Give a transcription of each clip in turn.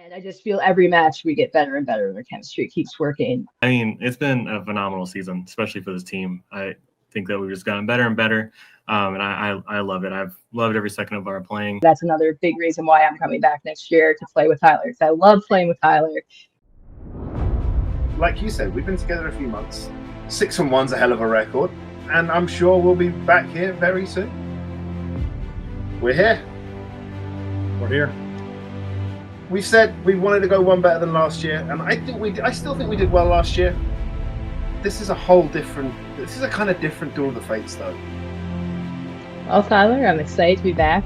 And I just feel every match we get better and better. Their chemistry keeps working. I mean, it's been a phenomenal season, especially for this team. I think that we've just gotten better and better, and I love it. I've loved every second of our playing. That's another big reason why I'm coming back next year to play with Tyler. Because I love playing with Tyler. Like you said, we've been together a few months. 6-1's a hell of a record, and I'm sure we'll be back here very soon. We're here. We're here. We've said we wanted to go one better than last year, and I still think we did well last year. This is a kind of different Duel of the Fates, though. Well, Tyler, I'm excited to be back.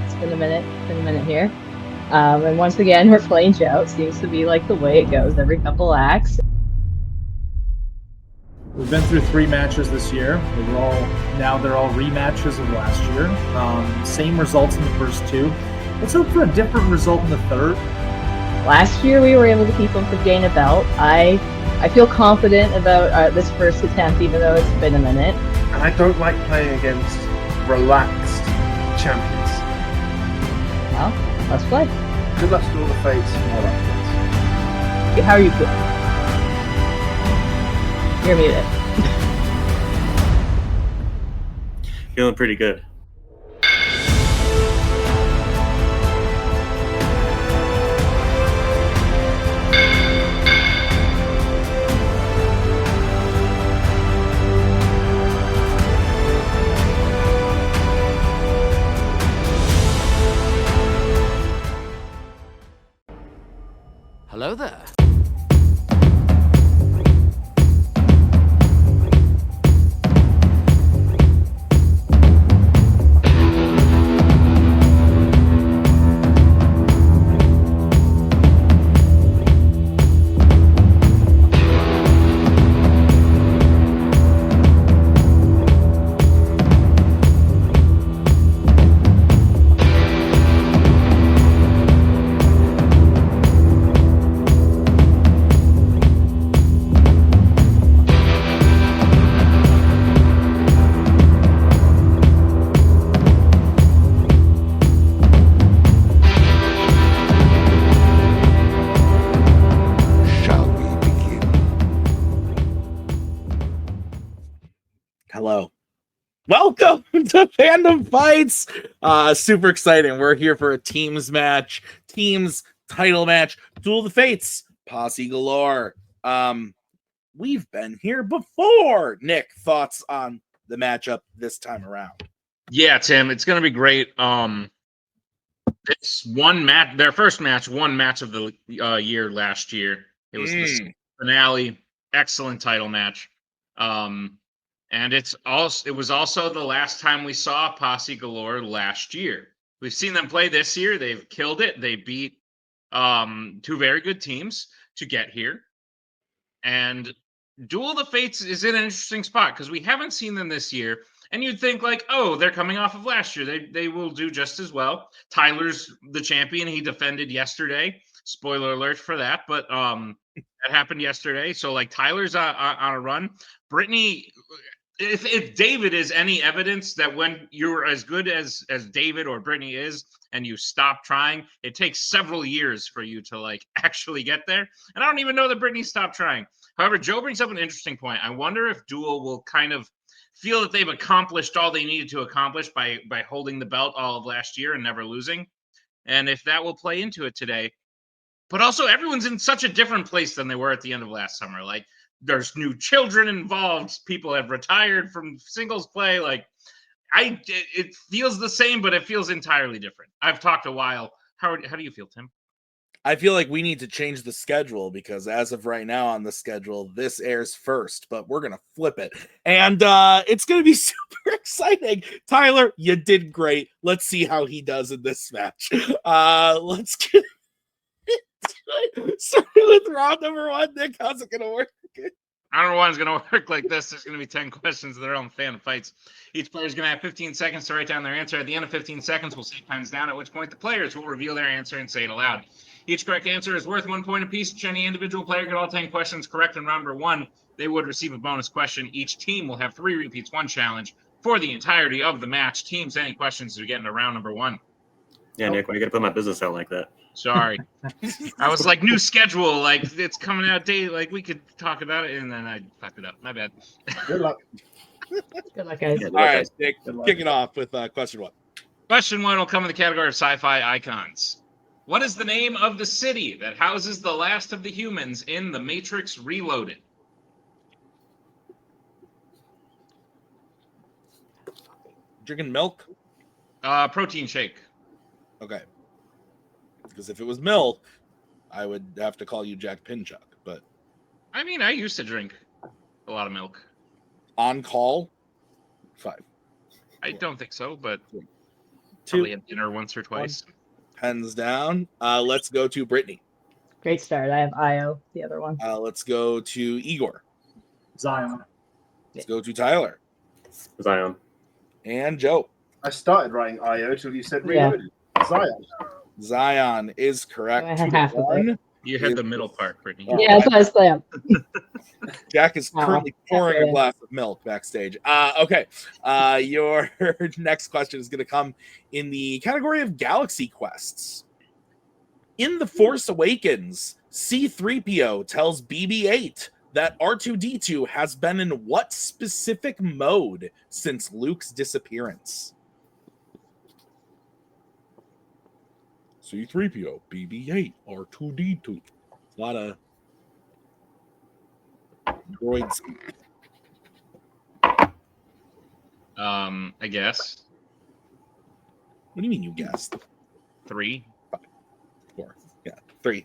It's been a minute here. And once again, we're playing Joe. It seems to be like the way it goes every couple acts. We've been through 3 matches this year. They're all rematches of last year. Same results in the first 2. Let's hope for a different result in the third. Last year, we were able to keep up with gain a belt. I feel confident about this first attempt, even though it's been a minute. And I don't like playing against relaxed champions. Well, let's play. Good luck to Duel of the Fates. All right, How are you feeling? You're muted. Feeling pretty good. Hello there. Hello. Welcome to Fandom Fights. Super exciting. We're here for a teams match, teams title match, Duel of the Fates, Posse Galore. We've been here before. Nick, thoughts on the matchup this time around? Yeah, Tim, it's going to be great. It's one match, their first match, one match of the year last year. It was the finale, excellent title match. And it was also the last time we saw Posse Galore last year. We've seen them play this year. They've killed it. They beat 2 very good teams to get here. And Duel of the Fates is in an interesting spot because we haven't seen them this year. And you'd think like, oh, they're coming off of last year. They will do just as well. Tyler's the champion. He defended yesterday. Spoiler alert for that. But that happened yesterday. So like Tyler's on a run. Brittany, if David is any evidence that when you're as good as David or Brittany is and you stop trying, it takes several years for you to like actually get there. And I don't even know that Brittany stopped trying. However, Joe brings up an interesting point. I wonder if Duel will kind of feel that they've accomplished all they needed to accomplish by holding the belt all of last year and never losing. And if that will play into it today. But also everyone's in such a different place than they were at the end of last summer. Like there's new children involved. People have retired from singles play. Like it feels the same, but it feels entirely different. I've talked a while. How do you feel, Tim? I feel like we need to change the schedule because as of right now on the schedule, this airs first, but we're going to flip it. And it's going to be super exciting. Tyler, you did great. Let's see how he does in this match. Let's get started with round number 1. Nick, how's it going to work? Round 1 is going to work like this. There's going to be 10 questions of their own Fandom Fights. Each player is going to have 15 seconds to write down their answer. At the end of 15 seconds, we'll say time's down, at which point the players will reveal their answer and say it aloud. Each correct answer is worth 1 point apiece. If any individual player get all 10 questions correct in round number 1, they would receive a bonus question. Each team will have 3 repeats, 1 challenge for the entirety of the match. Teams, any questions to get into round number 1? Yeah, Nick, why you gotta put my business out like that? Sorry. I was like, new schedule, like it's coming out day, like we could talk about it, and then I fucked it up. My bad. Good luck. Good luck, guys. Yeah, All right, guys. Nick, Good luck. kicking off with question 1. Question 1 will come in the category of sci-fi icons. What is the name of the city that houses the last of the humans in The Matrix Reloaded? Drinking milk? Protein shake. Okay. Because if it was milk, I would have to call you Jack Pinchuk. But I mean, I used to drink a lot of milk. on call, 5. I don't think so, but 2. probably had dinner once or twice. Pens down. Let's go to Brittany. Great start. I have Io, the other one. Let's go to Igor. Zion. Let's go to Tyler. Zion. And Joe. I started writing IO till you said Yeah. reloaded. Zion. Zion is correct. I had 2 to half of it. 1. You had the middle part, Brittany. Oh. Yeah, that's what I slam. Jack is currently pouring a Okay. glass of milk backstage. Okay. Your next question is going to come in the category of Galaxy Quests. In The Force Awakens, C-3PO tells BB-8 that R2-D2 has been in what specific mode since Luke's disappearance? C-3PO, BB-8, R2-D2. A lot of droids. I guess What do you mean you guessed? 3. 4. Yeah, 3.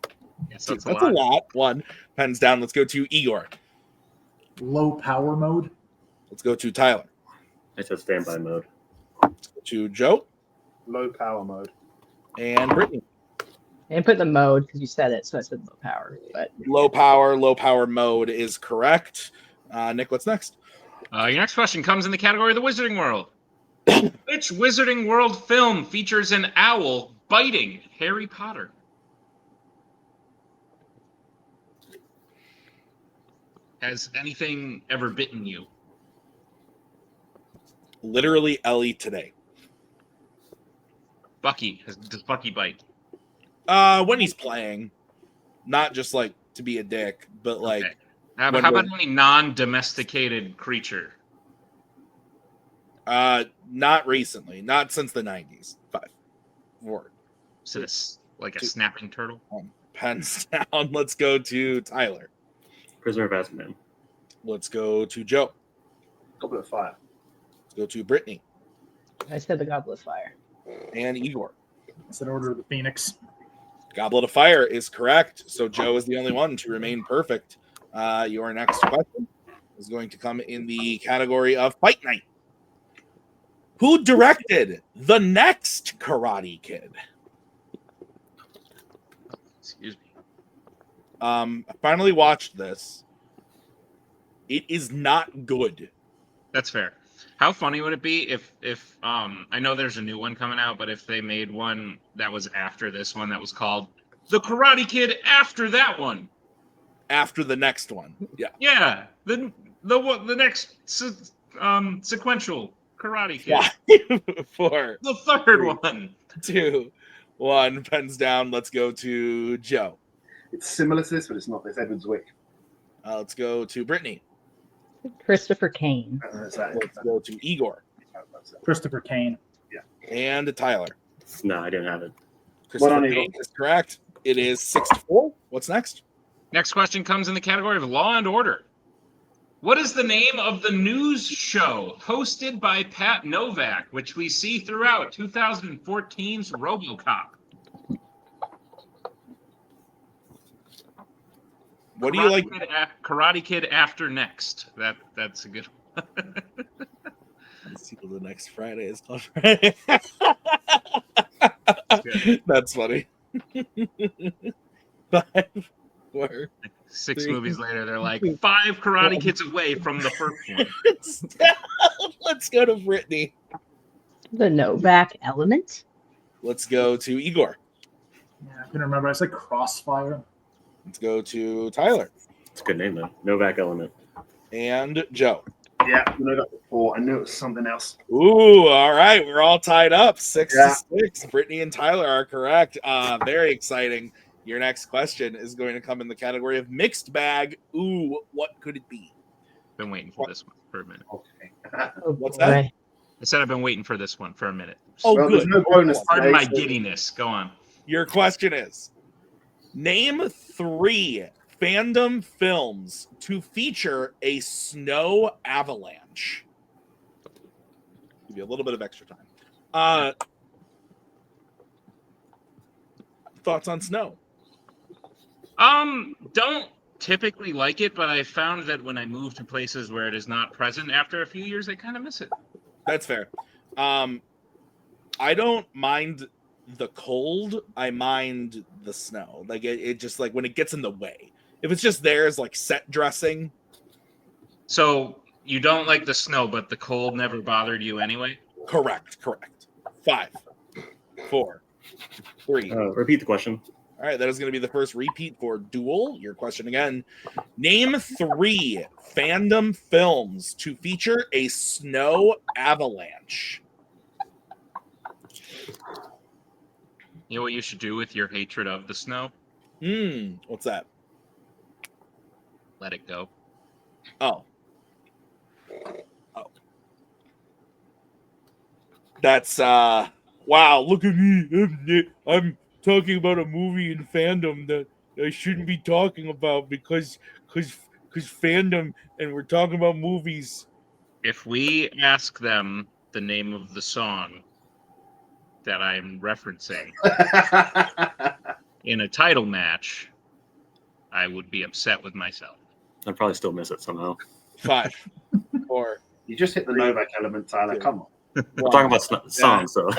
Yes, That's that's a a lot. lot. 1. Pens down. Let's go to Igor. Low power mode. Let's go to Tyler. I said standby mode. Let's go to Joe Low power mode. and Brittany. I didn't put the mode because you said it, so I said low power. But Low power mode is correct. Nick, what's next? Your next question comes in the category of the Wizarding World. Which Wizarding World film features an owl biting Harry Potter? Has anything ever bitten you? Literally Ellie today. Bucky. Does Bucky bite? When he's playing, not just like to be a dick, but like Okay. How when about we're- any non-domesticated creature? not recently, not since the 90s. 5. 4. Is it like a snapping turtle? Pens down. Let's go to Tyler. Prisoner of Azkaban. Let's go to Joe. Goblet of Fire. Let's go to Brittany I said the Goblet of Fire. and Igor. It's an Order of the Phoenix. Goblet of Fire is correct. So Joe is the only one to remain perfect. Your next question is going to come in the category of Fight Night. Who directed the next Karate Kid? Excuse me. I finally watched this. It is not good. That's fair. How funny would it be if I know there's a new one coming out, but if they made one that was after this one that was called The Karate Kid after that one? After the next one. Yeah. Yeah, the next sequential Karate Kid. 5, 4, The third one. 2, 1. Pens down. Let's go to Joe. It's similar to this, but it's not. It's Edward Zwick. Let's go to Brittany. Christopher Kane. Let's go to Igor. Christopher Kane. And Tyler. No, I didn't have it. Christopher on, Kane is correct. It is 6-4. What's next? Next question comes in the category of Law and Order. What is the name of the news show hosted by Pat Novak, which we see throughout 2014's RoboCop? What do you like? Karate Kid After Next. That's a good one. Let's see what the next Friday is called. Friday. That's funny. 5, 4. 6 3. movies later, they're like 5 Karate Kids away from the first one. Let's go to Brittany. The Novak Element. Let's go to Igor. Yeah, I can remember. I said Crossfire. Let's go to Tyler It's a good name though. Novak Element. and Joe. Yeah, I know that before. I knew it was something else. Ooh, all right. We're all tied up 6 Yeah. to 6. Brittany and Tyler are correct. Very exciting. Your next question is going to come in the category of mixed bag. Ooh, what could it be? Been waiting for this one for a minute. Okay. Oh, What's boy. that? I said I've been waiting for this one for a minute. Oh, Well, good. there's no bonus. Pardon today, my so- giddiness. Go on. Your question is name 3 fandom films to feature a snow avalanche. Give you a little bit of extra time. Thoughts on snow? Don't typically like it, but I found that when I move to places where it is not present after a few years, I kind of miss it. That's fair. I don't mind the cold. I mind the snow. Like it just like when it gets in the way. If it's just there as like set dressing. So you don't like the snow, but the cold never bothered you anyway? Correct. 5, 4, 3. Repeat the question. All right, that is going to be the first repeat for Duel. Your question again. Name 3 fandom films to feature a snow avalanche. You know what you should do with your hatred of the snow? What's that? Let it go. Oh. That's wow, look at me. I'm talking about a movie in fandom that I shouldn't be talking about because fandom and we're talking about movies. If we ask them the name of the song that I'm referencing in a title match, I would be upset with myself. I'd probably still miss it somehow. 5, 4. You just hit the Novak element, Tyler. Come on. We're talking about songs, so.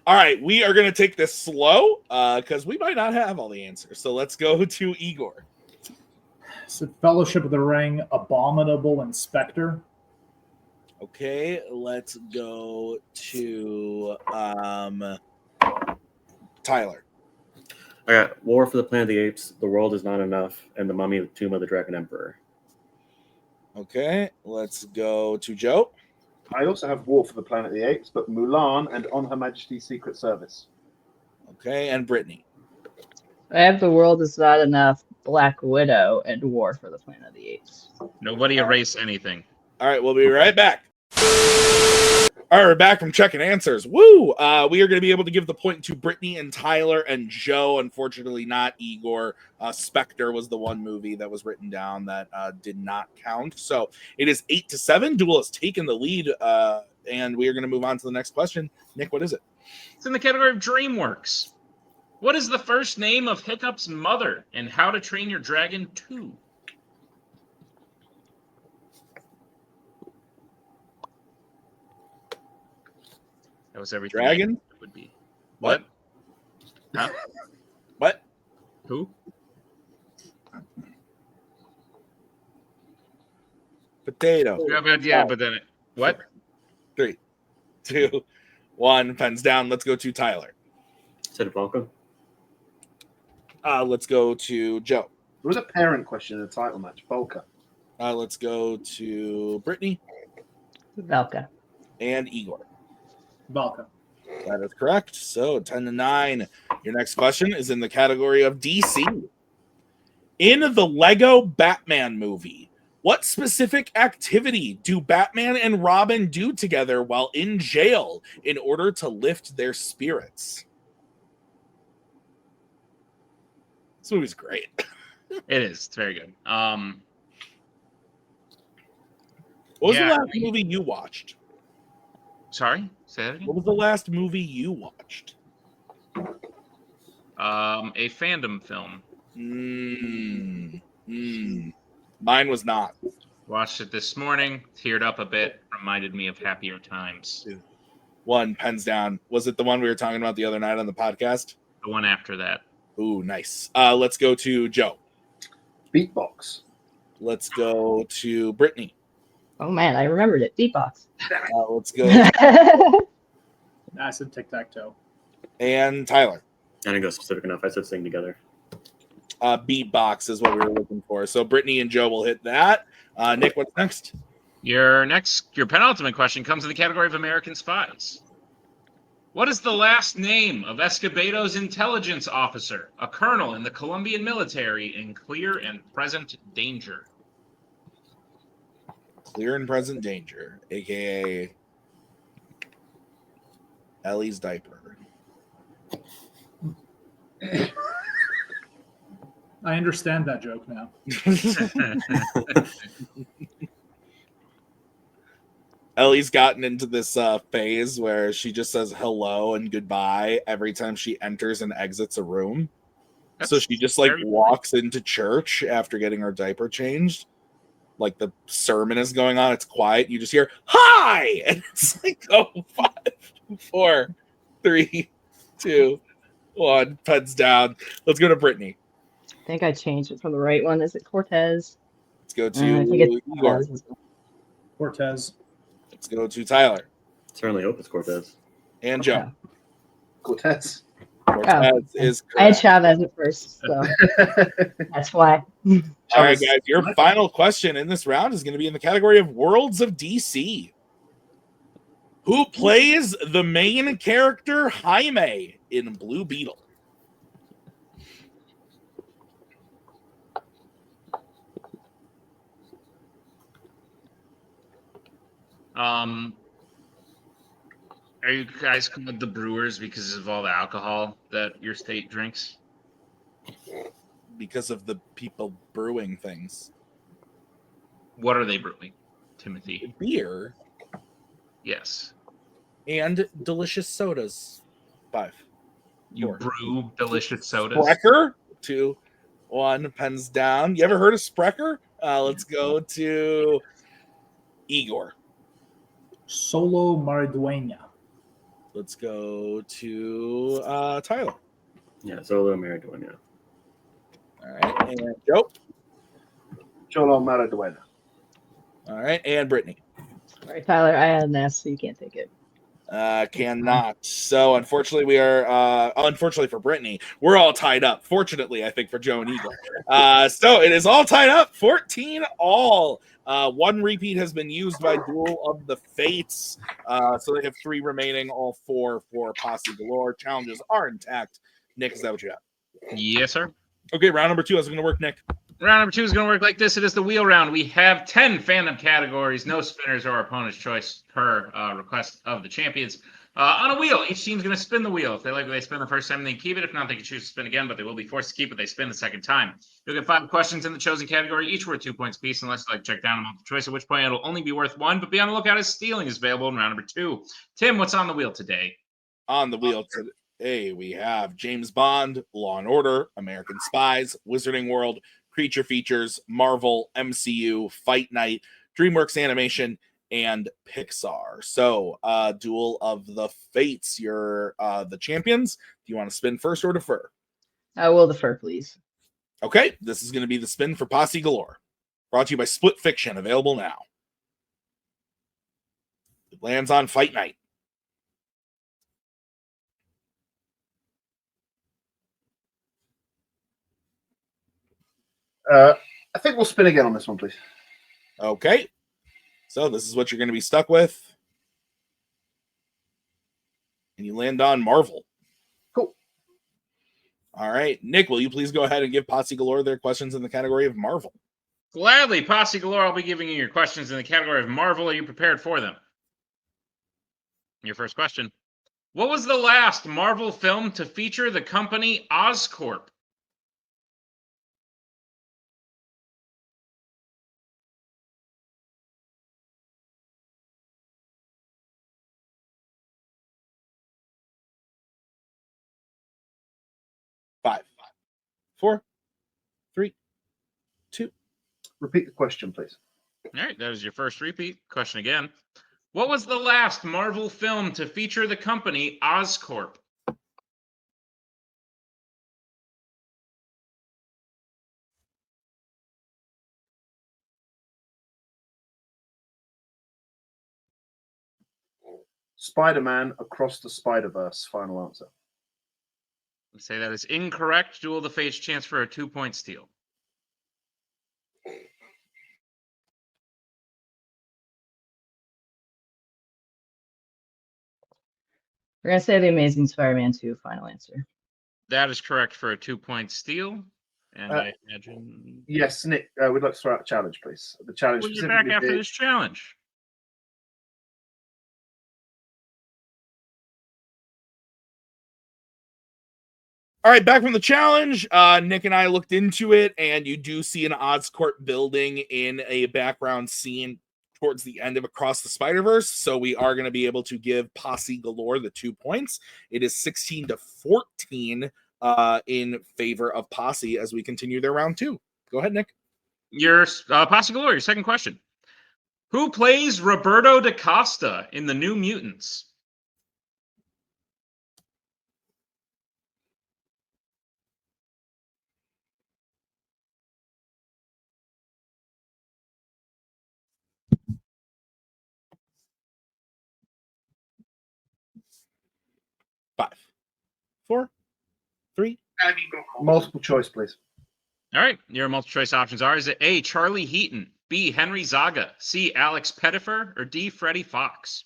All right, we are going to take this slow because we might not have all the answers. So let's go to Igor. So Fellowship of the Ring, Abominable Inspector. Okay, let's go to Tyler. I got War for the Planet of the Apes, The World Is Not Enough, and The Mummy, Tomb of the Dragon Emperor. Okay, let's go to Joe. I also have War for the Planet of the Apes, but Mulan and On Her Majesty's Secret Service. Okay, and Brittany. I have The World Is Not Enough, Black Widow, and War for the Planet of the Apes. Nobody erase anything. All right, we'll be right back. All right, we're back from checking answers. Woo! We are going to be able to give the point to Brittany and Tyler and Joe. Unfortunately, not Igor. Spectre was the one movie that was written down that did not count. So it is 8-7. Duel has taken the lead, and we are going to move on to the next question. Nick, what is it? It's in the category of DreamWorks. What is the first name of Hiccup's mother in How to Train Your Dragon 2? That was everything. Dragon? It would be. What? Huh? What? Who? Potato. Yeah, but then what? 3, 2, 1. Pens down. Let's go to Tyler. Said Falcon. Let's go to Joe. There was a parent question in the title match. Volker. Let's go to Brittany Velka. and Igor. Valka. That is correct. So 10-9. Your next question is in the category of DC. In the Lego Batman movie, what specific activity do Batman and Robin do together while in jail in order to lift their spirits? This movie's great. It is. It's very good. What was the Yeah, last movie you watched? Sorry? Say that again? What was the last movie you watched? A fandom film. Mine was not. Watched it this morning. Teared up a bit. Reminded me of happier times. One, pens down. Was it the one we were talking about the other night on the podcast? The one after that. Ooh, nice. Let's go to Joe. Beatbox. Let's go to Brittany. Oh man, I remembered it. Beatbox. Let's go. I said tic-tac-toe. And Tyler. I didn't go specific enough. I said sing together. Beatbox is what we were looking for. So Brittany and Joe will hit that. Nick, what's next? Your penultimate question comes in the category of American spies. What is the last name of Escobedo's intelligence officer, a colonel in the Colombian military in Clear and Present Danger? Clear and Present Danger, aka Ellie's diaper. I understand that joke now. Ellie's gotten into this phase where she just says hello and goodbye every time she enters and exits a room. So she just like walks into church after getting her diaper changed. Like the sermon is going on, it's quiet. You just hear "Hi," and it's like, oh, 5, 4, 3, 2, 1. Pens down. Let's go to Brittany. I think I changed it from the right one. Is it Cortez? Let's go I to think it's Igor. Cortez. Cortez. Let's go to Tyler Certainly hope it's Cortez. and Joe. Cortez. Cortez is I had correct. Chavez at first, so that's why. All right, guys. Your final question in this round is going to be in the category of Worlds of DC. Who plays the main character Jaime in Blue Beetle? Are you guys called the Brewers because of all the alcohol that your state drinks? Because of the people brewing things. What are they brewing, Timothy? Beer Yes. and delicious sodas. 5. You 4. brew delicious sodas. Sprecher. 2, 1. Pens down. You ever heard of Sprecher? Let's go to Igor. Solo Maridueña. Let's go to Tyler. Yeah, Solo Maridueña. All right, and Joe. Cholo Maraduena. All right, and Brittany. Sorry, Tyler, I had an S, so you can't take it. Cannot. So unfortunately, we are unfortunately for Brittany, we're all tied up. Fortunately, I think for Joe and Eagle. So it is all tied up, 14 all. One repeat has been used by Duel of the Fates. So they have 3 remaining, all 4 for Posse Galore. Challenges are intact. Nick, is that what you got? Yes, sir. Okay, round number 2. How's it going to work, Nick? Round number 2 is going to work like this. It is the wheel round. We have 10 fandom categories, no spinners or opponent's choice per request of the champions. On a wheel, each team's going to spin the wheel. If they like what they spin the first time, they keep it. If not, they can choose to spin again, but they will be forced to keep it. They spin the second time. You'll get 5 questions in the chosen category, each worth 2 points apiece, unless you like check down a multiple choice, at which point it'll only be worth 1. But be on the lookout as stealing is available in round number 2. Tim, what's on the wheel today? On the wheel today, we have James Bond, Law and Order, American Spies, Wizarding World, Creature Features, Marvel, MCU, Fight Night, DreamWorks Animation, and Pixar. So, Duel of the Fates, you're the champions. Do you want to spin first or defer? I will defer, please. Okay, this is going to be the spin for Posse Galore. Brought to you by Split Fiction, available now. It lands on Fight Night. I think we'll spin again on this one, please. Okay, so this is what you're going to be stuck with. And you land on Marvel. Cool. All right, Nick, will you please go ahead and give Posse Galore their questions in the category of Marvel? Gladly, Posse Galore, I'll be giving you your questions in the category of Marvel. Are you prepared for them? Your first question. What was the last Marvel film to feature the company Oscorp? Five, 4, 3, 2. Repeat the question, please. All right, that was your first repeat. Question again. What was the last Marvel film to feature the company Oscorp? Spider-Man Across the Spider-Verse. Final answer. Let's say that is incorrect. Duel of the Fates, chance for a 2-point steal. We're gonna say The Amazing Spider-Man 2. Final answer. That is correct for a 2-point steal. And I imagine. Yes, Nick, we'd like to throw out a challenge, please. The challenge We'll get back specifically after being- this challenge. All right, back from the challenge. Nick and I looked into it, and you do see an Oddscourt building in a background scene towards the end of Across the Spider-Verse. So we are going to be able to give Posse Galore the 2 points. It is 16-14 in favor of Posse as we continue their round 2. Go ahead, Nick. Your Posse Galore, your second question. Who plays Roberto da Costa in the New Mutants? Five, four, three. Multiple choice, please. All right, your multiple choice options are: is it A, Charlie Heaton, B, Henry Zaga, C, Alex Pettifer, or D, Freddie Fox?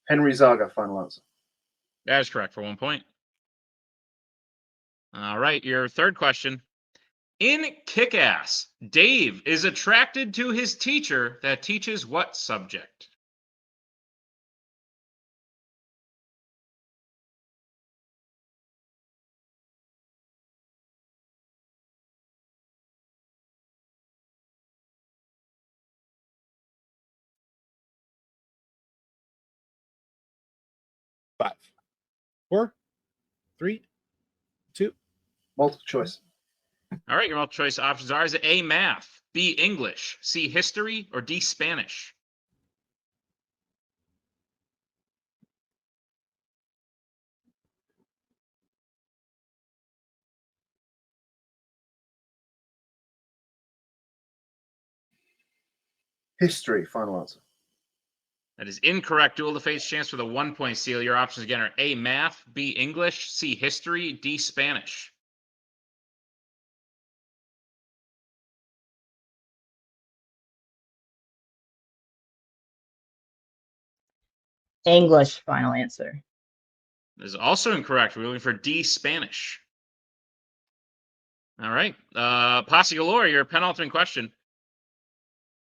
Henry Zaga, final answer. That is correct for 1 point. All right, your third question. In Kick-Ass, Dave is attracted to his teacher that teaches what subject? Five, four, three, two. Multiple choice. All right, your multiple choice options are: is it A, math, B, English, C, history, or D, Spanish? History, final answer. That is incorrect. Duel of the Fates chance for the 1 point steal. Your options again are A, math, B, English, C, history, D, Spanish. English. Final answer. That is also incorrect. We're looking for D, Spanish. All right. Posse Galore, your penultimate question.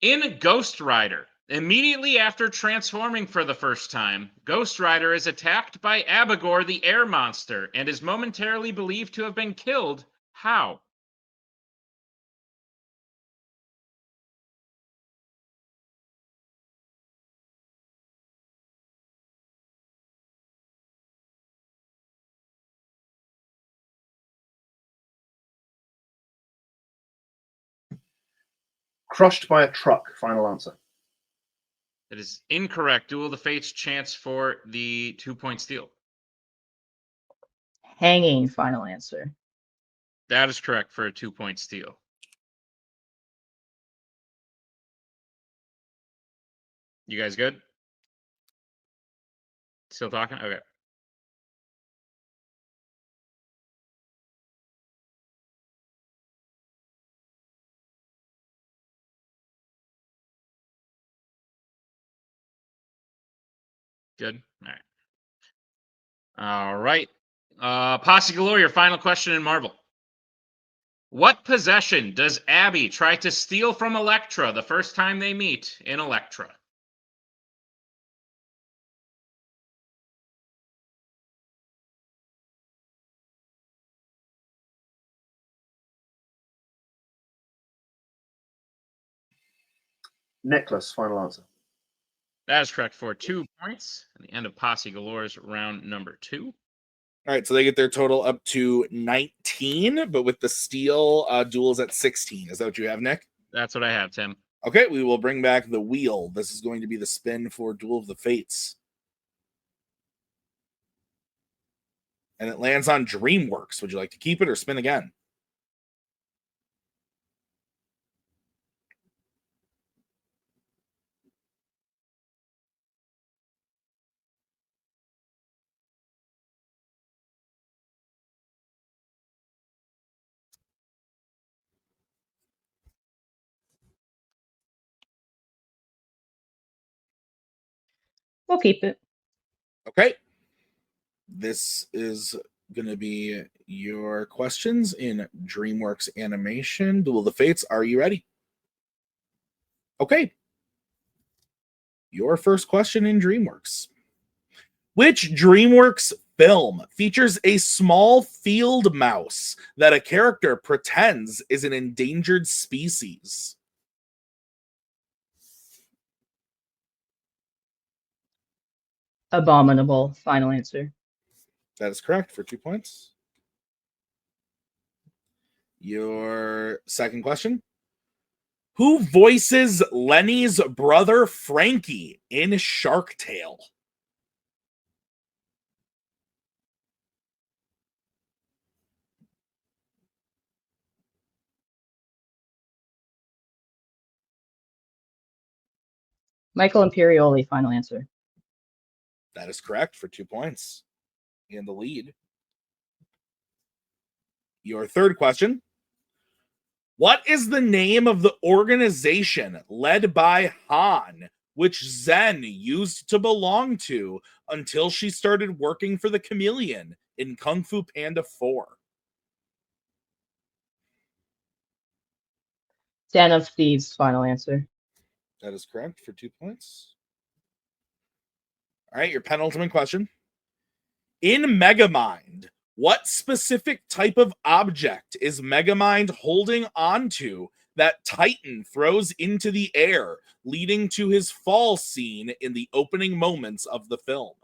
In Ghost Rider, immediately after transforming for the first time, Ghost Rider is attacked by Abagor the air monster and is momentarily believed to have been killed. How? Crushed by a truck, final answer. That is incorrect. Duel of the Fates chance for the 2 point steal. Hanging. Final answer. That is correct for a 2 point steal. You guys good? Still talking? Okay. Good. All right. All right. Posse Galore, your final question in Marvel. What possession does Abby try to steal from Elektra the first time they meet in Elektra? Necklace, final answer. That is correct for 2 points. At the end of Posse Galore's round number 2. All right, so they get their total up to 19, but with the steal, Duel's at 16. Is that what you have, Nick? That's what I have, Tim. Okay, we will bring back the wheel. This is going to be the spin for Duel of the Fates. And it lands on DreamWorks. Would you like to keep it or spin again? We'll keep it. Okay. This is going to be your questions in DreamWorks Animation. Duel of the Fates, are you ready? Okay. Your first question in DreamWorks. Which DreamWorks film features a small field mouse that a character pretends is an endangered species? Abominable. Final answer. That is correct for 2 points. Your second question. Who voices Lenny's brother Frankie in Shark Tale? Michael Imperioli. Final answer. That is correct for 2 points. In the lead. Your third question. What is the name of the organization led by Han, which Zen used to belong to until she started working for the Chameleon in Kung Fu Panda 4? Den of Thieves. Final answer. That is correct for 2 points. All right, your penultimate question. In Megamind, what specific type of object is Megamind holding onto that Titan throws into the air, leading to his fall scene in the opening moments of the film?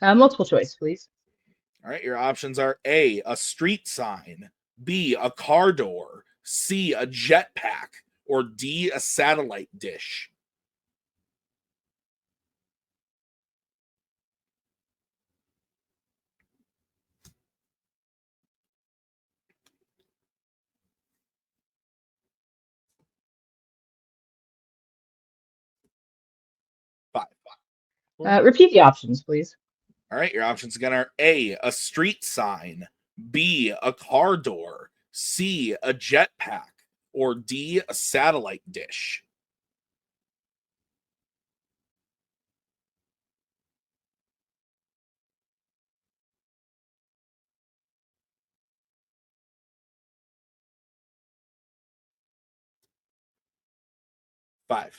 Multiple choice, please. All right, your options are A, a street sign, B, a car door, C, a jetpack, or D, a satellite dish. Repeat the options, please. All right, your options again are A, a street sign, B, a car door, C, a jetpack, or D, a satellite dish. Five.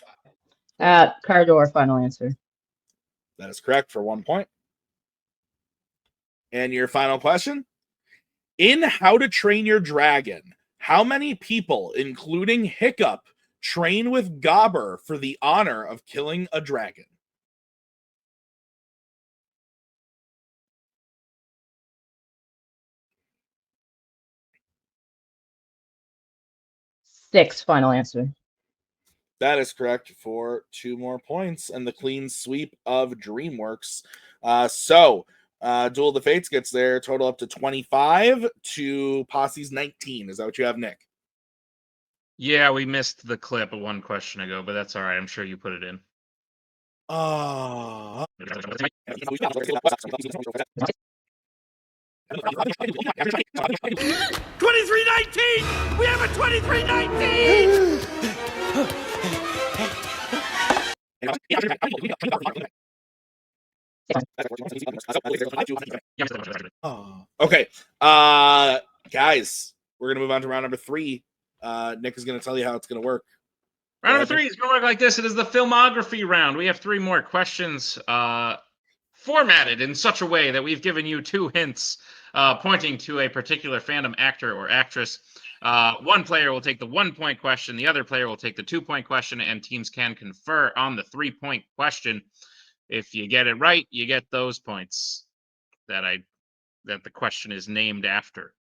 Car door. Final answer. That is correct for 1 point. And your final question? In How to Train Your Dragon, how many people, including Hiccup, train with Gobber for the honor of killing a dragon? Six. Final answer. That is correct for 2 more points and the clean sweep of DreamWorks. Duel of the Fates gets their total up to 25 to Posse's 19. Is that what you have, Nick? Yeah, we missed the clip of one question ago, but that's all right. I'm sure you put it in. 2319! We have a 2319! Okay. Guys, we're gonna move on to round number 3. Nick is gonna tell you how it's gonna work. Round number 3 is going to work like this. It is the filmography round. We have 3 more questions formatted in such a way that we've given you 2 hints pointing to a particular fandom actor or actress. One player will take the 1-point question. The other player will take the 2-point question, and teams can confer on the 3-point question. If you get it right, you get those points that the question is named after,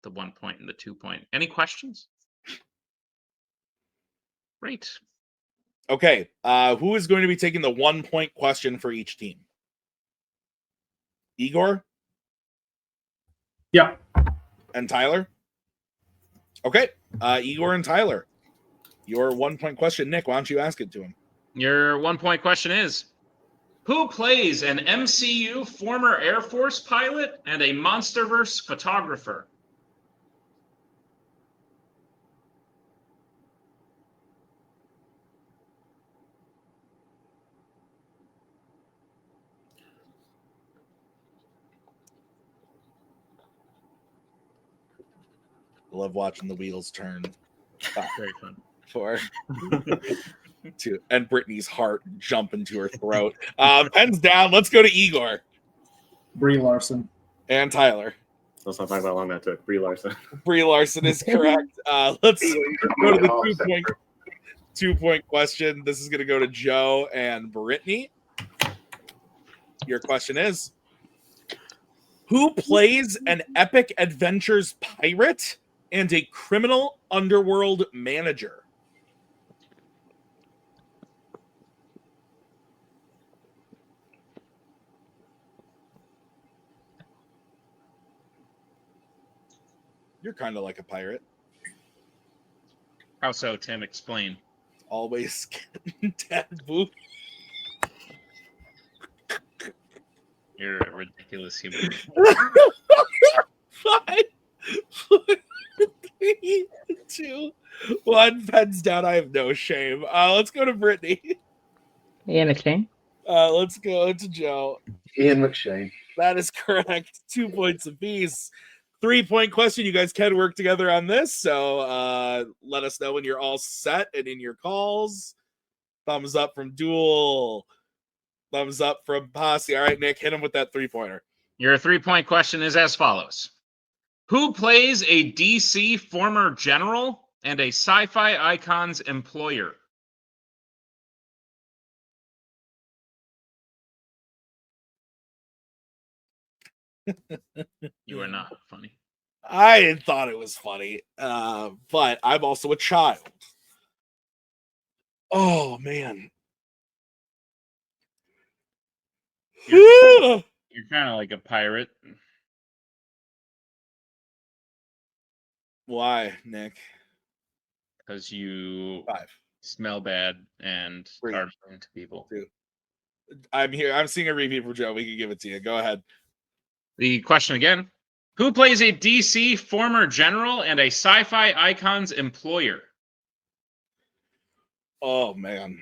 the 1 point and the 2 point. Any questions? Great. Okay. Who is going to be taking the 1-point question for each team? Igor? Yeah. And Tyler? Okay. Igor and Tyler. Your 1-point question. Nick, why don't you ask it to him? Your 1-point question is, Who plays an MCU former Air Force pilot and a MonsterVerse photographer? I love watching the wheels turn. Very fun. 4, 2, and Brittany's heart jump into her throat. Pens down. Let's go to Igor Brie Larson. and Tyler. Let's not talk about how long that took. Brie Larson. Brie Larson is correct. Let's go to the 2-point question. This is going to go to Joe and Brittany. Your question is, who plays an epic adventures pirate and a criminal underworld manager? You're kind of like a pirate. How so, Tim? Explain. Always getting taboo. You're a ridiculous human. 5, 4, 3, 2, 1. Pens down. I have no shame. Let's go to Brittany. Ian McShane. Let's go to Joe. Ian McShane. That is correct. 2 points apiece. 3-point question. You guys can work together on this. So let us know when you're all set and in your calls. Thumbs up from Duel. Thumbs up from Posse. All right, Nick, hit him with that 3-pointer. Your 3-point question is as follows. Who plays a DC former general and a sci-fi icon's employer? You are not funny. I thought it was funny, but I'm also a child. Oh, man. You're kind of like a pirate. Why, Nick? Because you 5. smell bad and 3. are mean to people. 2. I'm here. I'm seeing a repeat for Joe. We can give it to you. Go ahead. The question again. Who plays a DC former general and a sci-fi icon's employer? Oh, man.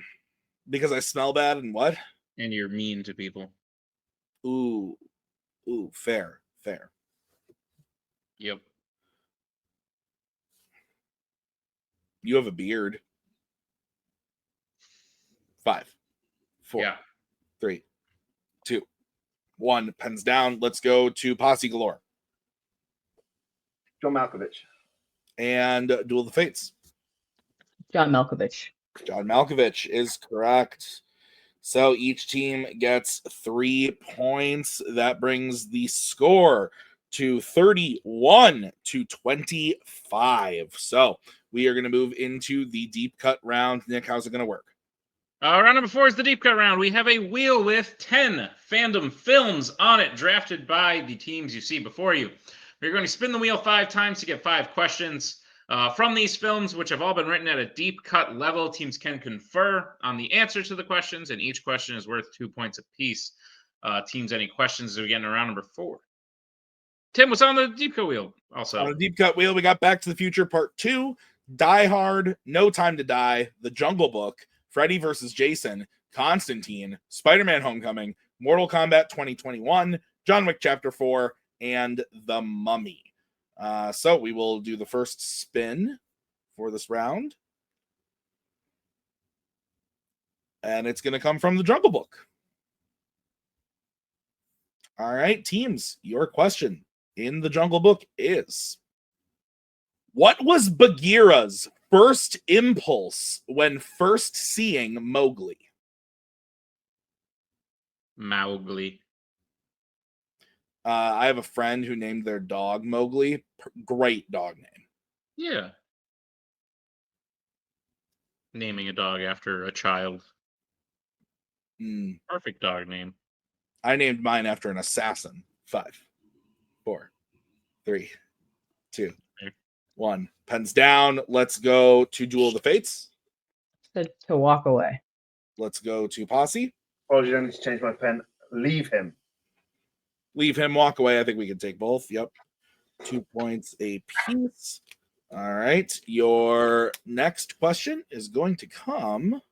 Because I smell bad and what? And you're mean to people. Ooh, fair. Yep. You have a beard. 5, 4, Yeah. 3, 2, 1. Pens down. Let's go to Posse Galore John Malkovich. and Duel of the Fates. John Malkovich. John Malkovich is correct. So each team gets 3 points. That brings the score to 31-25. So we are going to move into the deep cut round. Nick, how's it going to work? Round number 4 is the deep cut round. We have a wheel with 10 fandom films on it, drafted by the teams you see before you. We're going to spin the wheel 5 times to get 5 questions. From these films, which have all been written at a deep cut level, teams can confer on the answer to the questions, and each question is worth 2 points apiece. Teams, any questions as we get into round number 4? Tim, what's on the deep cut wheel? Also, on the deep cut wheel, we got Back to the Future Part 2, Die Hard, No Time to Die, The Jungle Book, Freddy vs. Jason, Constantine, Spider-Man Homecoming, Mortal Kombat 2021, John Wick Chapter 4, and The Mummy. So we will do the first spin for this round. And it's going to come from The Jungle Book. All right, teams, your question in The Jungle Book is, what was Bagheera's first impulse when first seeing Mowgli? Mowgli. I have a friend who named their dog Mowgli. Great dog name. Yeah. Naming a dog after a child. Perfect dog name. I named mine after an assassin. 5, 4, 3, 2, 1. Pens down. Let's go to Duel of the Fates. To walk away. Let's go to Posse. Apologies, I need to change my pen. Leave him. Leave him, walk away. I think we can take both. Yep. 2 points apiece. All right. Your next question is going to come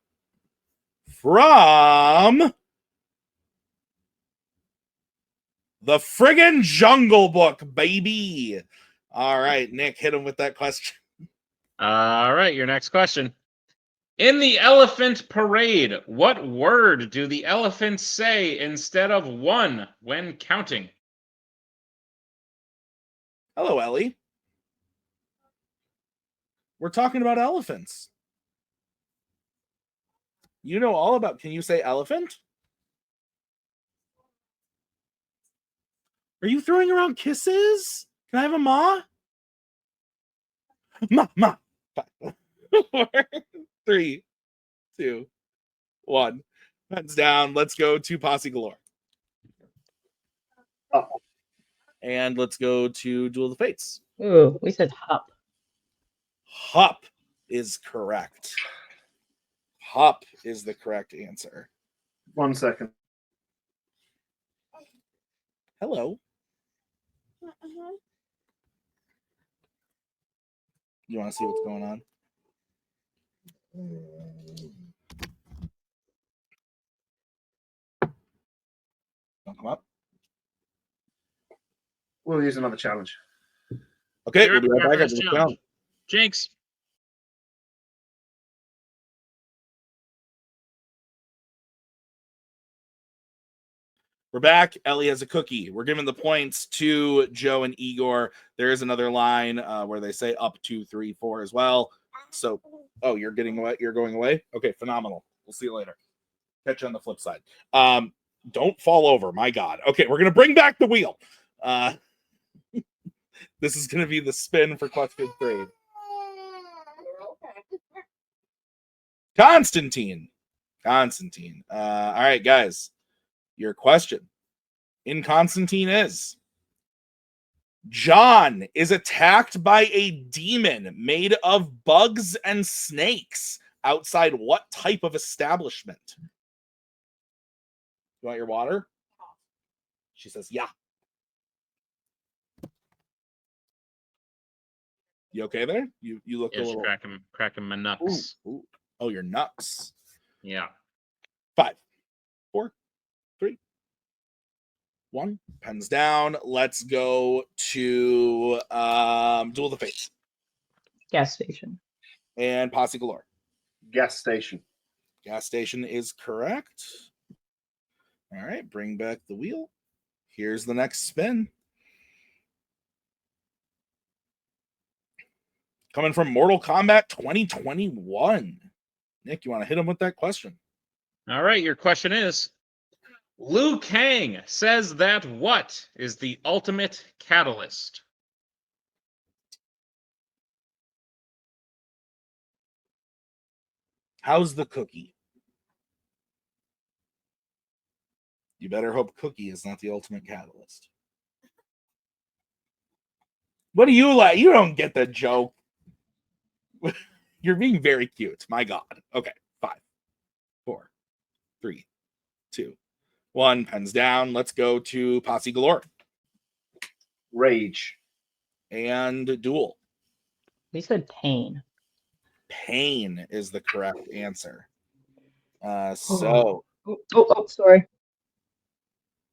from the friggin' Jungle Book, baby. All right, Nick, hit him with that question. All right, your next question. In the elephant parade, what word do the elephants say instead of one when counting? Hello, Ellie. We're talking about elephants. You know all about. Can you say elephant? Are you throwing around kisses? Can I have a ma? Ma. 4, 3, 2, 1. Hands down. Let's go to Posse Galore. Up. And let's go to Duel of the Fates. Ooh, we said hop. Hop is correct. Hop is the correct answer. 1 second. Hello. You want to see what's going on? Don't come up. We'll use another challenge. Okay, You're we'll be right up back for after this the challenge. challenge. Jinx. We're back. Ellie has a cookie. We're giving the points to Joe and Igor. There is another line where they say up 2, 3, 4 as well. So, oh, you're getting away. You're going away. Okay, phenomenal. We'll see you later. Catch you on the flip side. Don't fall over. My God. Okay, we're gonna bring back the wheel. This is gonna be the spin for question 3. Constantine. All right, guys. Your question in Constantine is: John is attacked by a demon made of bugs and snakes outside what type of establishment? You want your water? She says, yeah. You okay there? You look a Yes, little cracking my nuts. Ooh. Oh, your nuts. Yeah. 5, 4, 3, 1. Pens down. Let's go to Duel of the Fates Gas station. and Posse Galore. Gas station. Gas station is correct. All right, bring back the wheel. Here's the next spin. Coming from Mortal Kombat 2021. Nick, you want to hit him with that question? All right, your question is: Liu Kang says that what is the ultimate catalyst? How's the cookie? You better hope cookie is not the ultimate catalyst. What do you like? You don't get the joke. You're being very cute. My God. Okay. 5, 4, 3, 2, 1. Pens down. Let's go to Posse Galore Rage. and Duel. We said pain. Pain is the correct answer. So Oh, sorry.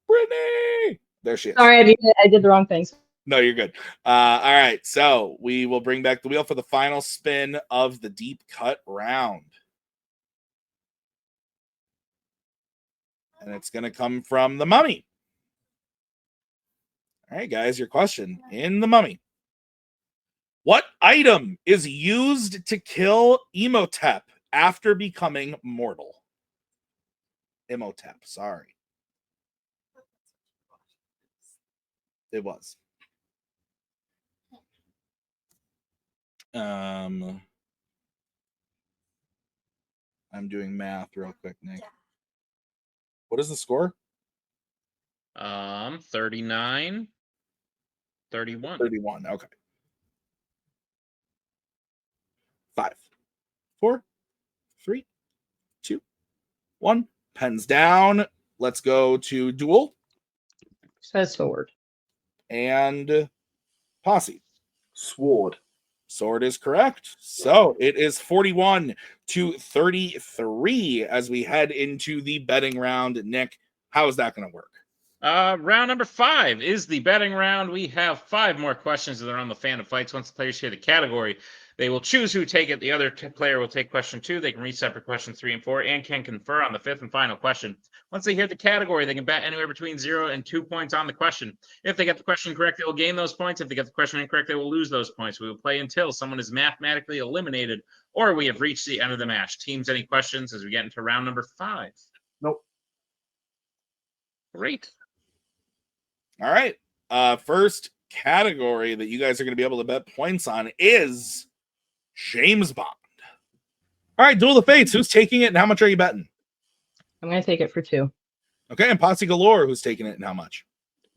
Brittany, there she is. Sorry, I did the wrong things. No, you're good. All right, so we will bring back the wheel for the final spin of the deep cut round. And it's going to come from the Mummy. All right, guys, your question in the Mummy. What item is used to kill Imhotep after becoming mortal? Imhotep, sorry. It was. I'm doing math real quick, Nick. What is the score? 39, 31. 31. Okay. 5, 4, 3, 2, 1. Pens down. Let's go to Duel Says sword. and Posse. Sword. Sword is correct. So it is 41-33 as we head into the betting round. Nick, how is that going to work? Round number 5 is the betting round. We have 5 more questions that are on the Fandom Fights. Once the players hear the category, they will choose who take it. The other player will take question 2. They can reset for question 3 and 4 and can confer on the 5th and final question. Once they hear the category, they can bet anywhere between 0 and 2 points on the question. If they get the question correct, they will gain those points. If they get the question incorrect, they will lose those points. We will play until someone is mathematically eliminated or we have reached the end of the match. Teams, any questions as we get into round number 5? Nope. Great. All right. First category that you guys are going to be able to bet points on is James Bond. All right, Duel of the Fates. Who's taking it and how much are you betting? I'm going to take it for 2. Okay, and Posse Galore, who's taking it and how much?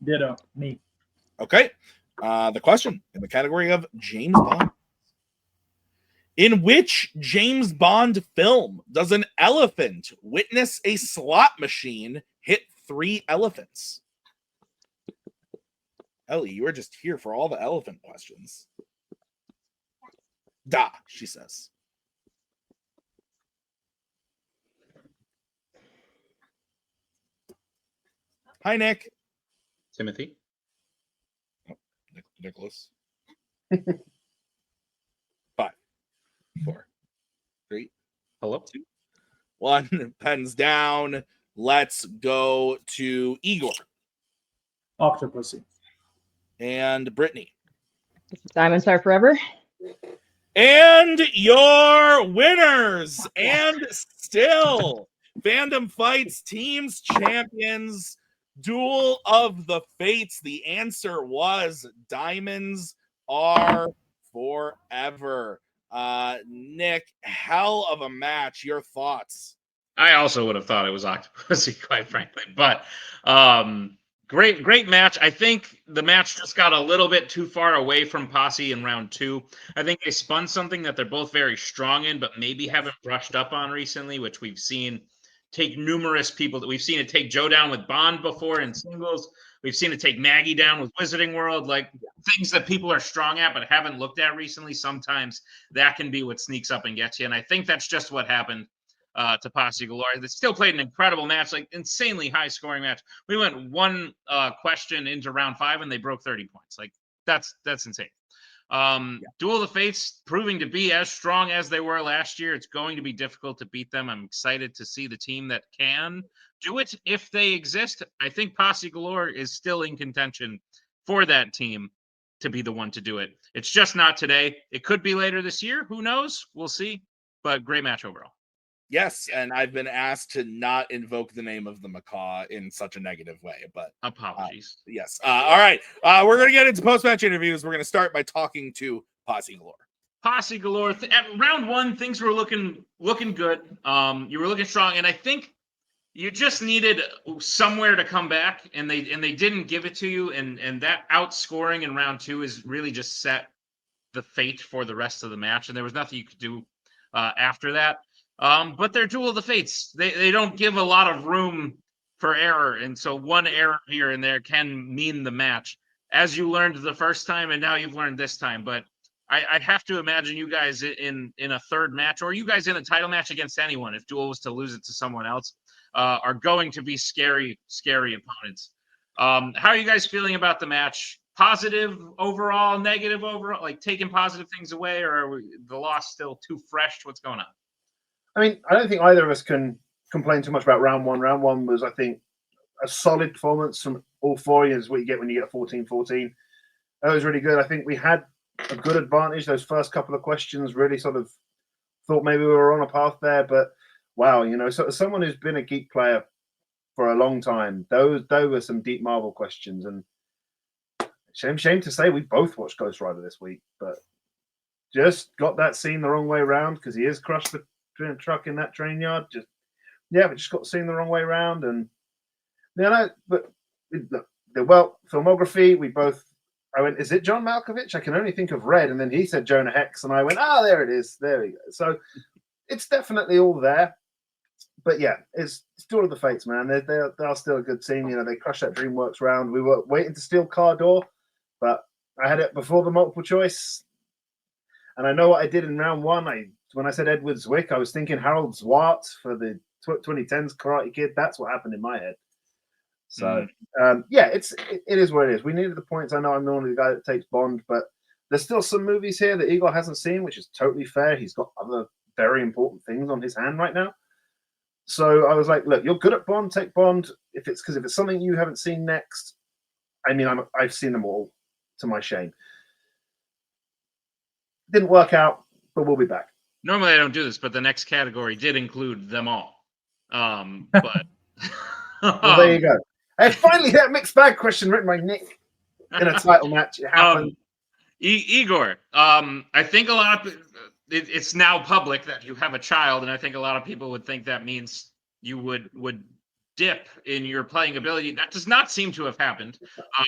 Ditto. Me. Okay. The question in the category of James Bond. In which James Bond film does an elephant witness a slot machine hit 3 elephants? Ellie, you are just here for all the elephant questions. Da, she says. Hi, Nick. Timothy. Nicholas. 5, 4, 3, Hello. 2, 1. Pens down. Let's go to Igor Octopussy. and Brittany. Diamonds are forever. And your winners, and still Fandom Fights Teams Champions, Duel of the Fates. The answer was Diamonds Are Forever. Nick, hell of a match. Your thoughts? I also would have thought it was Octopussy, quite frankly. But great match. I think the match just got a little bit too far away from Posse in round 2. I think they spun something that they're both very strong in, but maybe haven't brushed up on recently, which we've seen take numerous people. We've seen it take Joe down with Bond before in singles. We've seen it take Maggie down with Wizarding World, like things that people are strong at but haven't looked at recently. Sometimes that can be what sneaks up and gets you. And I think that's just what happened to Posse Galore. They still played an incredible match, like insanely high scoring match. We went 1 question into round 5 and they broke 30 points. Like that's insane. Duel of the Fates proving to be as strong as they were last year. It's going to be difficult to beat them. I'm excited to see the team that can do it if they exist. I think Posse Galore is still in contention for that team to be the one to do it. It's just not today. It could be later this year. Who knows? We'll see. But great match overall. Yes, and I've been asked to not invoke the name of the macaw in such a negative way, but apologies. Yes. All right. We're going to get into post-match interviews. We're going to start by talking to Posse Galore. Posse Galore. At round 1, things were looking good. You were looking strong, and I think you just needed somewhere to come back, and they didn't give it to you, and that outscoring in round 2 is really just set the fate for the rest of the match, and there was nothing you could do after that. But they're Duel of the Fates. They don't give a lot of room for error, and so one error here and there can mean the match, as you learned the first time, and now you've learned this time. But I have to imagine you guys in a third match, or you guys in a title match against anyone, if Duel was to lose it to someone else, are going to be scary opponents. How are you guys feeling about the match? Positive overall, negative overall, like taking positive things away, or are the loss still too fresh? What's going on? I mean, I don't think either of us can complain too much about round 1. Round 1 was, I think, a solid performance from all 4. Is what you get when you get 14-14. That was really good. I think we had a good advantage. Those first couple of questions really sort of thought maybe we were on a path there. But wow, so as someone who's been a Geek player for a long time, those were some deep Marvel questions. And shame to say we both watched Ghost Rider this week, but just got that scene the wrong way around because he has crushed the truck in that train yard. Just got seen the wrong way around. And but filmography, I went, is it John Malkovich? I can only think of Red, and then he said Jonah Hex, and I went, there it is, there we go. So it's definitely all there, but yeah, it's Duel of the Fates, man. They are still a good team. You know, they crushed that DreamWorks round. We were waiting to steal Car Door, but I had it before the multiple choice. And I know what I did in round one. When I said Edward Zwick, I was thinking Harold Zwart for the 2010s Karate Kid. That's what happened in my head. So, yeah, it is what it is. We needed the points. I know I'm normally the guy that takes Bond, but there's still some movies here that Igor hasn't seen, which is totally fair. He's got other very important things on his hand right now. So I was like, look, you're good at Bond, take Bond. If it's something you haven't seen next, I mean, I've seen them all, to my shame. Didn't work out, but we'll be back. Normally I don't do this, but the next category did include them all. But well, there you go. I finally hit a mixed bag question written by Nick in a title match. It happened. Igor, I think a lot of it's now public that you have a child, and I think a lot of people would think that means you would dip in your playing ability. That does not seem to have happened.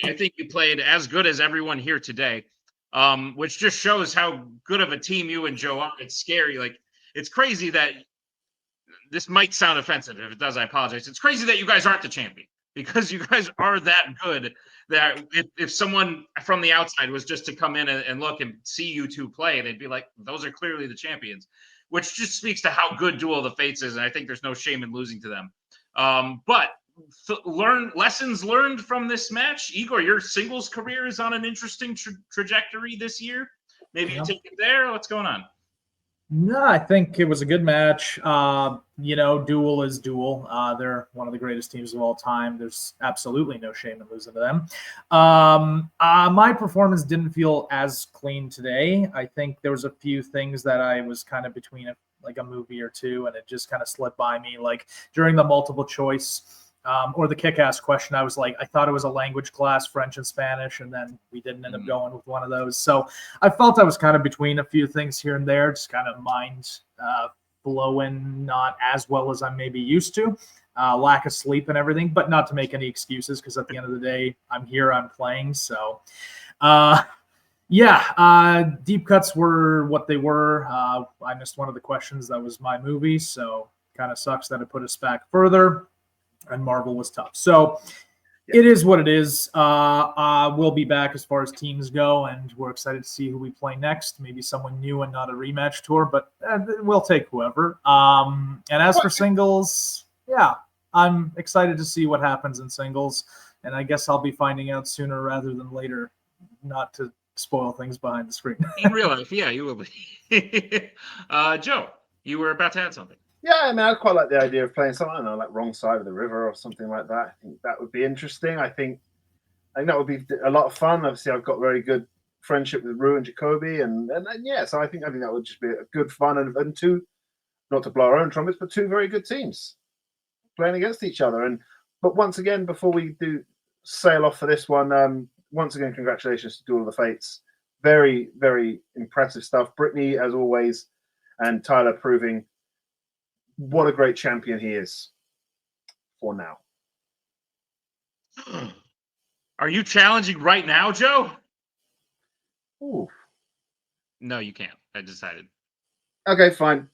I think you played as good as everyone here today, which just shows how good of a team you and Joe are. It's scary. Like, it's crazy that this might sound offensive. If it does, I apologize. It's crazy that you guys aren't the champion, because you guys are that good that if someone from the outside was just to come in and look and see you two play, they'd be like, those are clearly the champions, which just speaks to how good Duel of the Fates is. And I think there's no shame in losing to them. But lessons learned from this match. Igor, your singles career is on an interesting trajectory this year. Maybe you take it there. What's going on? No, I think it was a good match. Duel is Duel. They're one of the greatest teams of all time. There's absolutely no shame in losing to them. My performance didn't feel as clean today. I think there was a few things that I was kind of between like a movie or two, and it just kind of slipped by me. Like during the multiple choice or the kick-ass question, I was like, I thought it was a language class, French and Spanish, and then we didn't end up going with one of those. So I felt I was kind of between a few things here and there, just kind of mind flowing not as well as I'm maybe used to, lack of sleep and everything, but not to make any excuses, because at the end of the day, I'm here, I'm playing. So deep cuts were what they were. I missed one of the questions. That was my movie, so kind of sucks that it put us back further. And Marvel was tough. So it is what it is. We'll be back as far as teams go, and we're excited to see who we play next. Maybe someone new and not a rematch tour, but we'll take whoever. And as for singles, I'm excited to see what happens in singles. And I guess I'll be finding out sooner rather than later, not to spoil things behind the screen. In real life, yeah, you will be. Joe, you were about to add something. Yeah, I mean, I quite like the idea of playing something, I don't know, like Wrong Side of the River or something like that. I think that would be interesting. I think that would be a lot of fun. Obviously, I've got very good friendship with Rue and Jacoby, and so I think that would just be a good fun and two, not to blow our own trumpets, but two very good teams playing against each other. But once again, before we do sail off for this one, once again, congratulations to Duel of the Fates. Very, very impressive stuff. Brittany, as always, and Tyler proving what a great champion he is for now. Are you challenging right now, Joe? Ooh. No, you can't. I decided. Okay, fine.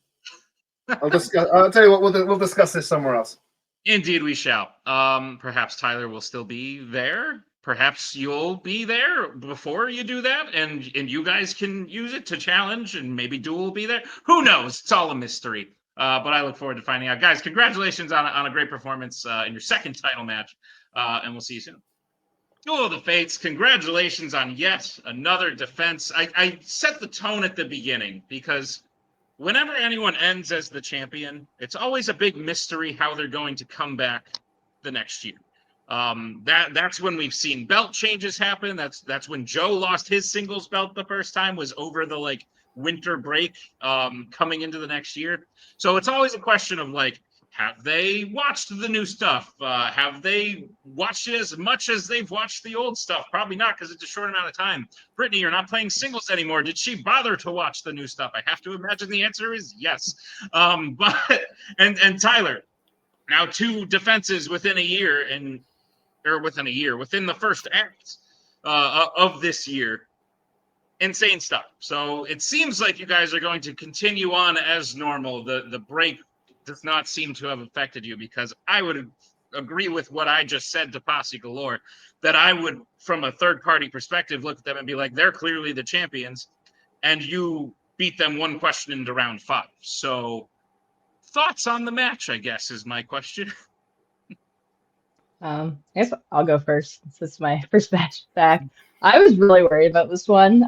I'll tell you what, we'll discuss this somewhere else. Indeed, we shall. Perhaps Tyler will still be there. Perhaps you'll be there before you do that, and you guys can use it to challenge, and maybe Duel will be there. Who knows? It's all a mystery. But I look forward to finding out. Guys, congratulations on a great performance in your second title match, and we'll see you soon. Duel of the Fates, congratulations on yet another defense. I set the tone at the beginning, because whenever anyone ends as the champion, it's always a big mystery how they're going to come back the next year. That's when we've seen belt changes happen. That's when Joe lost his singles belt the first time, was over the winter break coming into the next year. So it's always a question of have they watched the new stuff? Have they watched it as much as they've watched the old stuff? Probably not, because it's a short amount of time. Brittany, you're not playing singles anymore. Did she bother to watch the new stuff? I have to imagine the answer is yes. But Tyler, now 2 defenses within a year, within the first act of this year. Insane stuff. So it seems like you guys are going to continue on as normal. The break does not seem to have affected you, because I would agree with what I just said to Posse Galore, that I would, from a third-party perspective, look at them and be like, they're clearly the champions, and you beat them one question into round 5. So thoughts on the match, I guess, is my question. I guess I'll go first since this is my first match back. I was really worried about this one.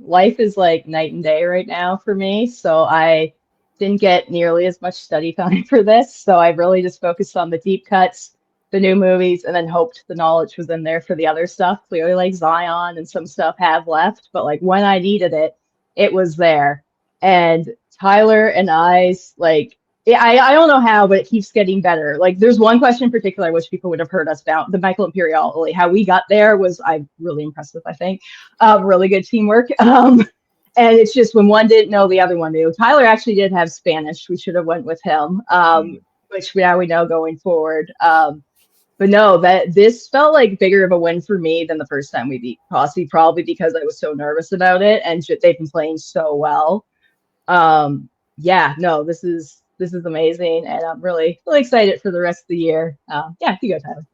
Life is like night and day right now for me, so I didn't get nearly as much study time for this. So I really just focused on the deep cuts, the new movies, and then hoped the knowledge was in there for the other stuff. Clearly, like Zion and some stuff have left, but like when I needed it, it was there. And Tyler and I's like, yeah, I don't know how, but it keeps getting better. Like, there's one question in particular which people would have heard us about, the Michael Imperial. Like, how we got there was I'm really impressed with, I think. Really good teamwork. And it's just when one didn't know, the other one knew. Tyler actually did have Spanish. We should have went with him, which now we know going forward. But no, this felt like bigger of a win for me than the first time we beat Posse, probably because I was so nervous about it, and they've been playing so well. Yeah, no, this is amazing, and I'm really excited for the rest of the year. Yeah, you go, Tyler.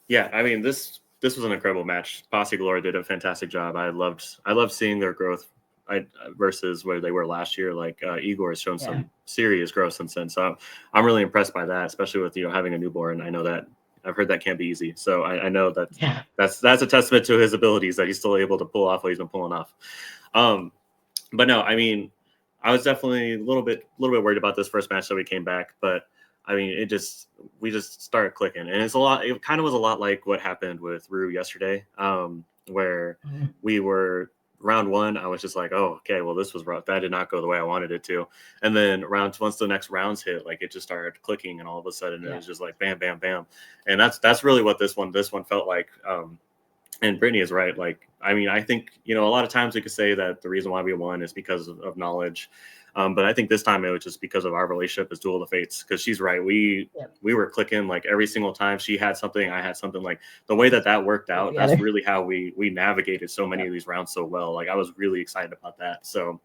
Yeah, I mean, this was an incredible match. Posse Galore did a fantastic job. I loved seeing their growth versus where they were last year. Like Igor has shown some serious growth since then. So I'm really impressed by that, especially with having a newborn. I know that I've heard that can't be easy. So I know that that's a testament to his abilities that he's still able to pull off what he's been pulling off. But no, I mean, I was definitely a little bit worried about this first match that we came back, but I mean, we just started clicking, and it kind of was a lot like what happened with Rue yesterday, where we were round 1. I was just like, oh, okay, well, this was rough. That did not go the way I wanted it to. And then once the next rounds hit, like it just started clicking, and all of a sudden it was just like bam, bam, bam. And that's really what this one felt like. And Brittany is right. Like, I mean, I think, a lot of times we could say that the reason why we won is because of knowledge. But I think this time it was just because of our relationship as Duel of the Fates, because she's right. We were clicking like every single time. She had something, I had something. Like the way that worked out, that's really how we navigated so many of these rounds so well. Like I was really excited about that. So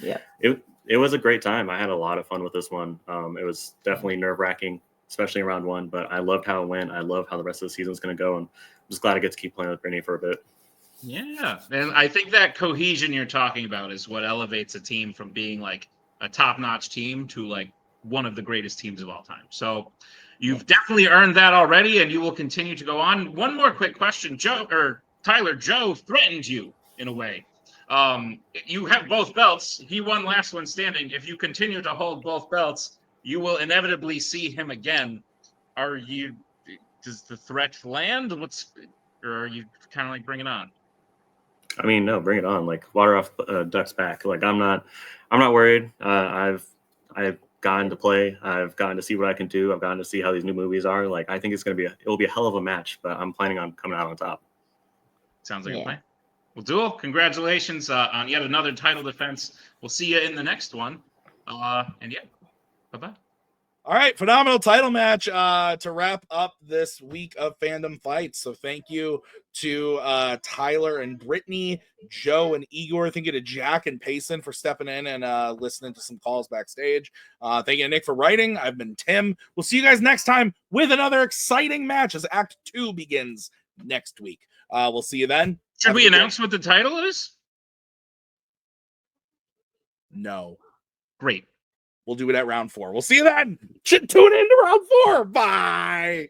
it was a great time. I had a lot of fun with this one. It was definitely nerve-wracking, especially in round 1, but I loved how it went. I love how the rest of the season is going to go, and I'm just glad I get to keep playing with Brittany for a bit. Yeah, and I think that cohesion you're talking about is what elevates a team from being like a top-notch team to like one of the greatest teams of all time. So you've definitely earned that already, and you will continue to go on. One more quick question, Tyler. Joe threatened you in a way. You have both belts. He won last one standing. If you continue to hold both belts, you will inevitably see him again. Does the threat land? Or are you kind of like bring it on? I mean, no, bring it on. Like water off duck's back. Like I'm not worried. I've gotten to play. I've gotten to see what I can do. I've gotten to see how these new movies are. Like I think it'll be a hell of a match, but I'm planning on coming out on top. Sounds like a plan. Well, Duel, congratulations on yet another title defense. We'll see you in the next one. And yeah, bye-bye. All right, phenomenal title match to wrap up this week of Fandom Fights. So thank you to Tyler and Brittany, Joe and Igor. Thank you to Jack and Payson for stepping in and listening to some calls backstage. Thank you to Nick for writing. I've been Tim. We'll see you guys next time with another exciting match as Act 2 begins next week. We'll see you then. Should we announce what the title is? No. Great. We'll do it at round 4. We'll see you then. Tune in to round 4. Bye.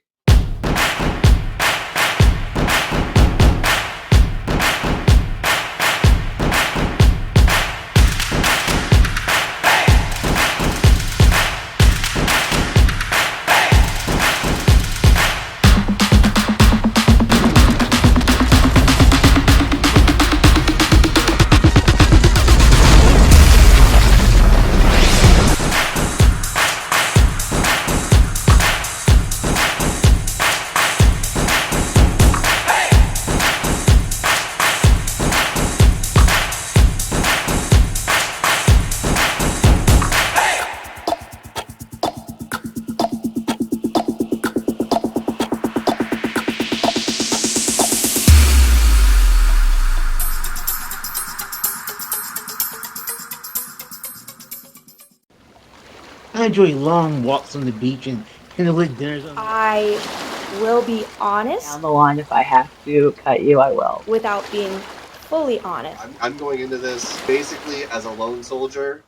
I enjoy long walks on the beach and candlelit dinners. I will be honest. Down the line, if I have to cut you, I will. Without being fully honest. I'm going into this basically as a lone soldier.